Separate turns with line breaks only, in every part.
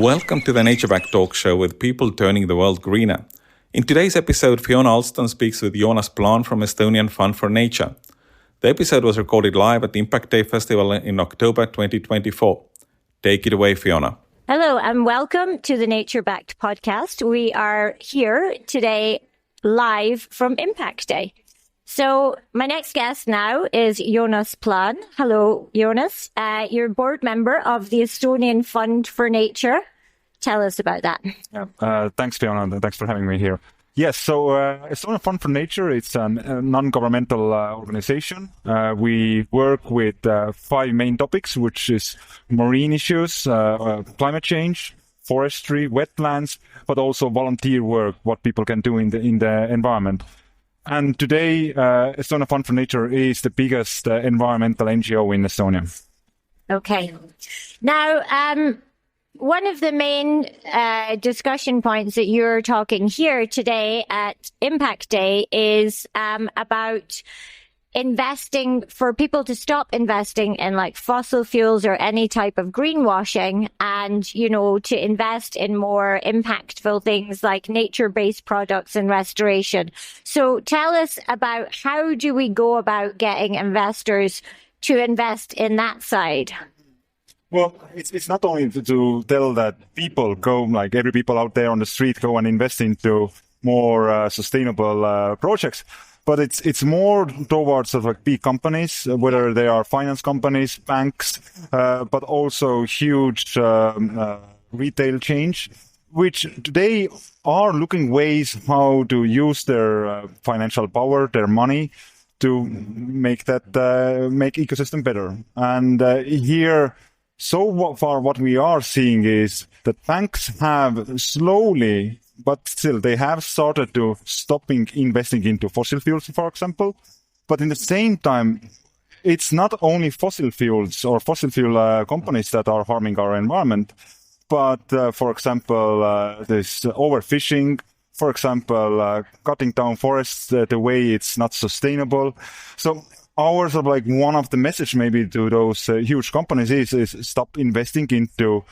Welcome to the Nature Back Talk Show with people turning the world greener. In today's episode, Fiona Alston speaks with Joonas Plaan from Estonian Fund for Nature. The episode was recorded live at the Impact Day Festival in October 2024. Take it away, Fiona.
Hello and welcome to the Nature Backed podcast. We are here today live from Impact Day. So my next guest now is Joonas Plaan. Hello, Joonas. You're a board member of the Estonian Fund for Nature. Tell us about that.
Thanks, Fiona. Thanks for having me here. Yes, so Estonian Fund for Nature, it's a non-governmental organization. We work with 5 main topics, which is marine issues, climate change, forestry, wetlands, but also volunteer work, what people can do in the environment. And today, Estonian Fund for Nature is the biggest environmental NGO in Estonia.
Okay. Now, one of the main discussion points that you're talking here today at Impact Day is about investing, for people to stop investing in like fossil fuels or any type of greenwashing and, you know, to invest in more impactful things like nature-based products and restoration. So tell us about how do we go about getting investors to invest in that side?
Well, it's not only to tell that people go, like every people out there on the street, go and invest into more sustainable projects. But it's more towards sort of like big companies, whether they are finance companies, banks, but also huge retail chains, which today are looking ways how to use their financial power, their money, to make that make ecosystem better. And here, so far, what we are seeing is that banks have slowly, but still, they have started to stopping investing into fossil fuels, for example. But in the same time, it's not only fossil fuels or fossil fuel companies that are harming our environment, but, for example, this overfishing, for example, cutting down forests the way it's not sustainable. So ours are like one of the message maybe to those huge companies is stop investing into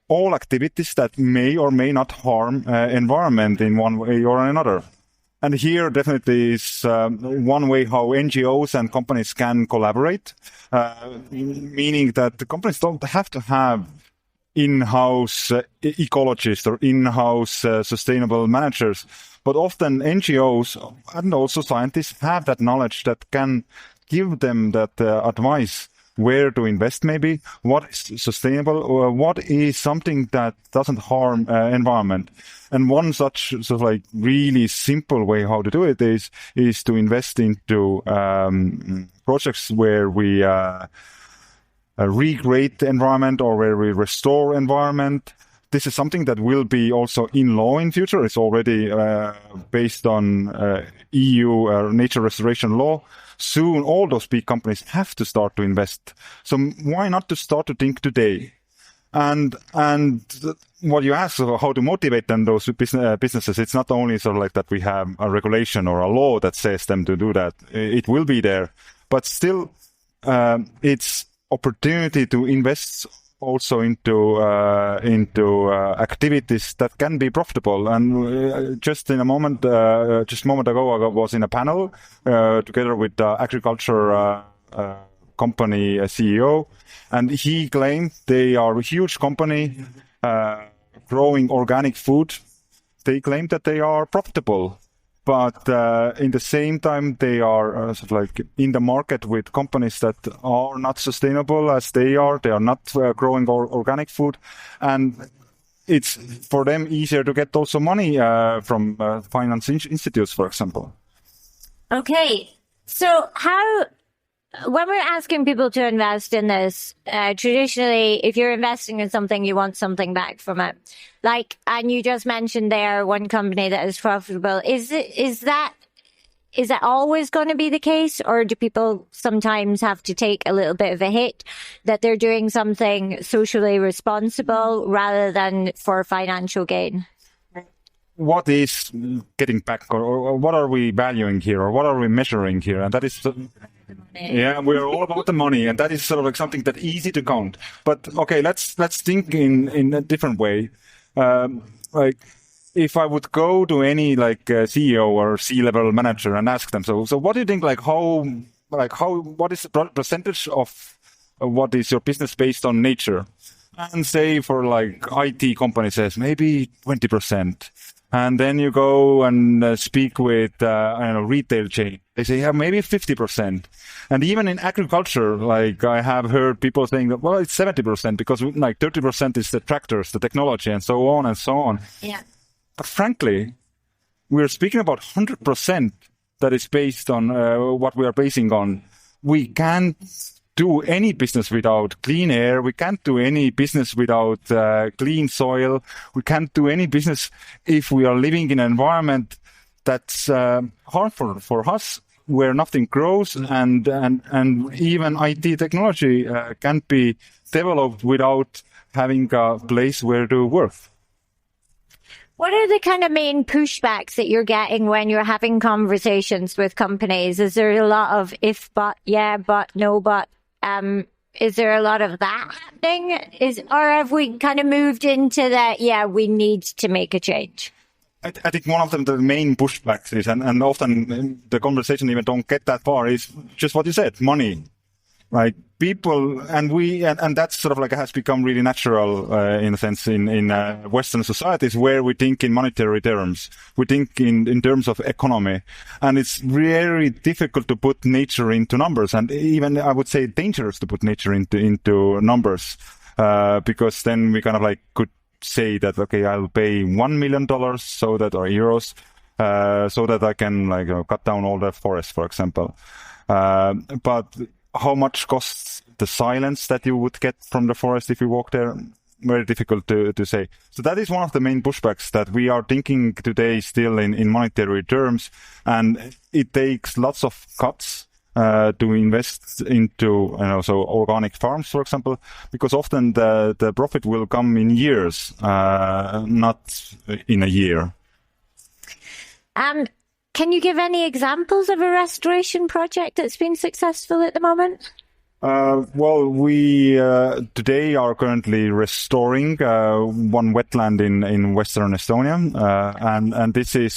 all activities that may or may not harm environment in one way or another. And here definitely is one way how NGOs and companies can collaborate, meaning that the companies don't have to have in-house ecologists or in-house sustainable managers, but often NGOs and also scientists have that knowledge that can give them that advice where to invest maybe, what is sustainable, or what is something that doesn't harm environment. And one such sort of like really simple way how to do it is to invest into projects where we recreate the environment or where we restore environment. This is something that will be also in law in future. It's already based on EU nature restoration law. Soon all those big companies have to start to invest. So why not to start to think today? And what you ask, how to motivate them, those businesses, it's not only sort of like that we have a regulation or a law that says them to do that. It will be there. But still, it's opportunity to invest also into activities that can be profitable. And just a moment ago, I was in a panel together with the agriculture company CEO, and he claimed they are a huge company growing organic food. They claim that they are profitable. But in the same time, they are sort of like in the market with companies that are not sustainable as they are. They are not growing organic food. And it's for them easier to get also money from finance institutes, for example.
Okay. So when we're asking people to invest in this, traditionally, if you're investing in something, you want something back from it. Like, and you just mentioned there one company that is profitable. Is that always going to be the case, or do people sometimes have to take a little bit of a hit that they're doing something socially responsible rather than for financial gain?
What is getting back, or what are we valuing here, or what are we measuring here? And that is Yeah, we're all about the money, and that is sort of like something that's easy to count. But okay, let's think in a different way. Like, if I would go to any CEO or C-level manager and ask them, so what do you think? What is the percentage of what is your business based on nature? And say for IT company says maybe 20%. And then you go and speak with retail chain. They say, yeah, maybe 50%. And even in agriculture, I have heard people saying that, well, it's 70% because 30% is the tractors, the technology, and so on and so on.
Yeah.
But frankly, we're speaking about 100% that is based on what we are basing on. We can't do any business without clean air. We can't do any business without clean soil. We can't do any business if we are living in an environment that's harmful for us, where nothing grows, and even IT technology can't be developed without having a place where to work.
What are the kind of main pushbacks that you're getting when you're having conversations with companies? Is there a lot of if, but, yeah, but, no, but? Is there a lot of that happening? Or have we kind of moved into that, yeah, we need to make a change?
I think one of the main pushbacks is, and often the conversation even don't get that far, is just what you said, money. Right? People, and that's sort of has become really natural, in a sense, in Western societies, where we think in monetary terms. We think in terms of economy. And it's very difficult to put nature into numbers. And even, I would say, dangerous to put nature into numbers. Because then we kind of could say that, okay, I'll pay $1 million or euros, so that I can cut down all the forest, for example. But how much costs the silence that you would get from the forest if you walk there? Very difficult to say. So that is one of the main pushbacks, that we are thinking today still in monetary terms, and it takes lots of cuts to invest into so organic farms, for example, because often the profit will come in years, not in a year.
Can you give any examples of a restoration project that's been successful at the moment?
Well, we today are currently restoring one wetland in Western Estonia, and this is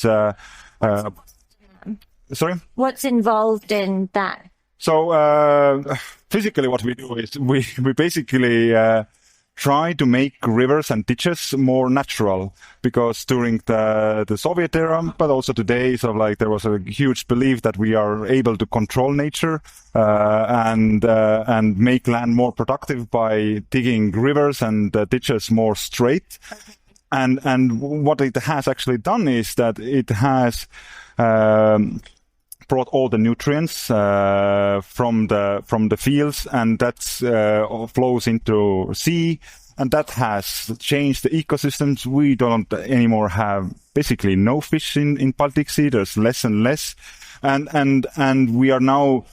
sorry?
What's involved in that?
So physically, what we do is we basically try to make rivers and ditches more natural, because during the Soviet era, but also today, there was a huge belief that we are able to control nature and make land more productive by digging rivers and ditches more straight. Okay. And what it has actually done is that it has brought all the nutrients from the fields, and that flows into sea, and that has changed the ecosystems. We don't anymore have basically no fish in Baltic Sea. There's less and less, and we are now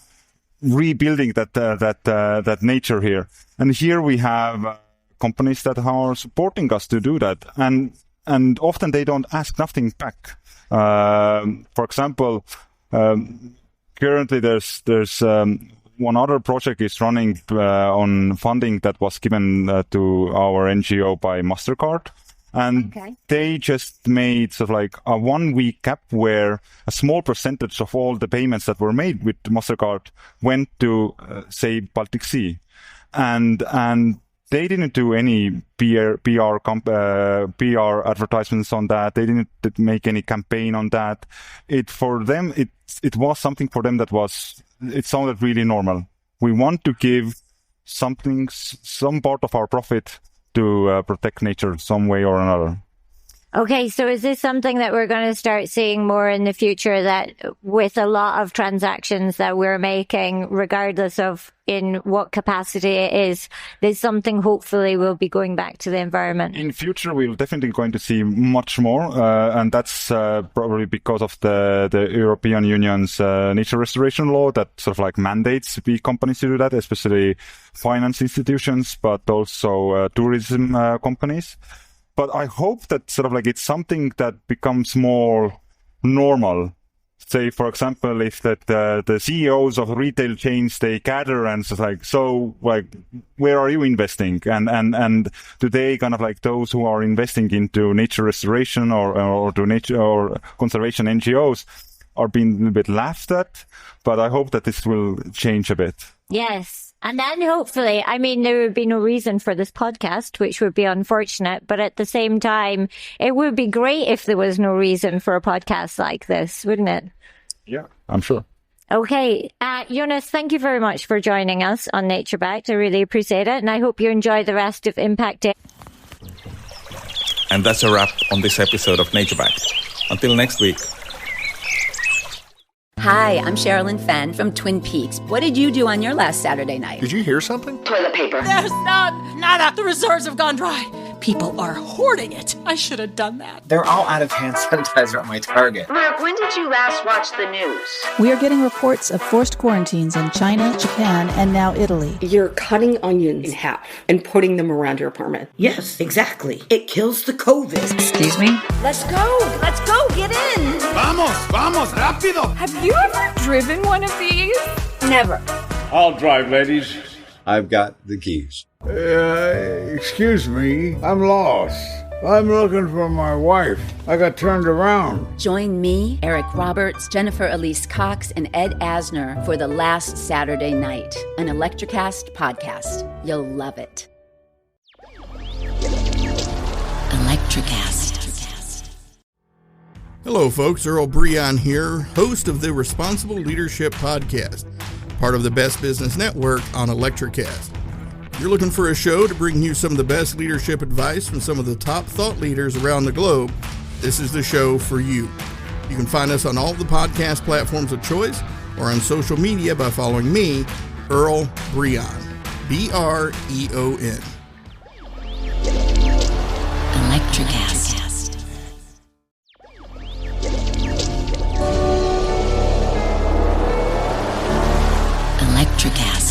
rebuilding that nature here. And here we have companies that are supporting us to do that, and often they don't ask nothing back. For example, currently there's one other project is running on funding that was given to our NGO by MasterCard. And okay. They just made a 1 week cap where a small percentage of all the payments that were made with MasterCard went to, say, Baltic Sea. And they didn't do any PR advertisements on that. They didn't make any campaign on that. It was something for them it sounded really normal. We want to give some part of our profit to protect nature some way or another.
Okay, so is this something that we're going to start seeing more in the future, that with a lot of transactions that we're making, regardless of in what capacity it is, there's something hopefully will be going back to the environment? In
future, we're definitely going to see much more, and that's probably because of the European Union's nature restoration law that mandates big companies to do that, especially finance institutions, but also tourism companies. But I hope that it's something that becomes more normal, say, for example, if that the CEOs of retail chains, they gather and it's like, so like, where are you investing? And do they kind of like those who are investing into nature restoration or to nature or conservation NGOs are being a little bit laughed at? But I hope that this will change a bit.
Yes. And then hopefully, I mean, there would be no reason for this podcast, which would be unfortunate. But at the same time, it would be great if there was no reason for a podcast like this, wouldn't it?
Yeah, I'm sure.
Okay. Joonas, thank you very much for joining us on Nature Backed. I really appreciate it. And I hope you enjoy the rest of Impact Day.
And that's a wrap on this episode of Nature Backed. Until next week.
Hi, I'm Sherilyn Fenn from Twin Peaks. What did you do on your last Saturday night?
Did you hear something?
Toilet paper.
There's nada. The reserves have gone dry. People are hoarding it. I should have done that.
They're all out of hand sanitizer at my Target.
Mark, when did you last watch the news?
We are getting reports of forced quarantines in China, Japan, and now Italy.
You're cutting onions in half and putting them around your apartment.
Yes, exactly. It kills the COVID.
Excuse me?
Let's go, get in.
Vamos, rápido.
Have you ever driven one of these?
Never.
I'll drive, ladies.
I've got the keys.
Excuse me, I'm lost. I'm looking for my wife. I got turned around.
Join me, Eric Roberts, Jennifer Elise Cox, and Ed Asner for The Last Saturday Night, an Electrocast podcast. You'll love it. Electrocast.
Hello, folks. Earl Breon here, host of the Responsible Leadership Podcast, part of the Best Business Network on Electrocast. If you're looking for a show to bring you some of the best leadership advice from some of the top thought leaders around the globe, this is the show for you. You can find us on all the podcast platforms of choice or on social media by following me, Earl Breon, B-R-E-O-N.
Electrocast. Electrocast.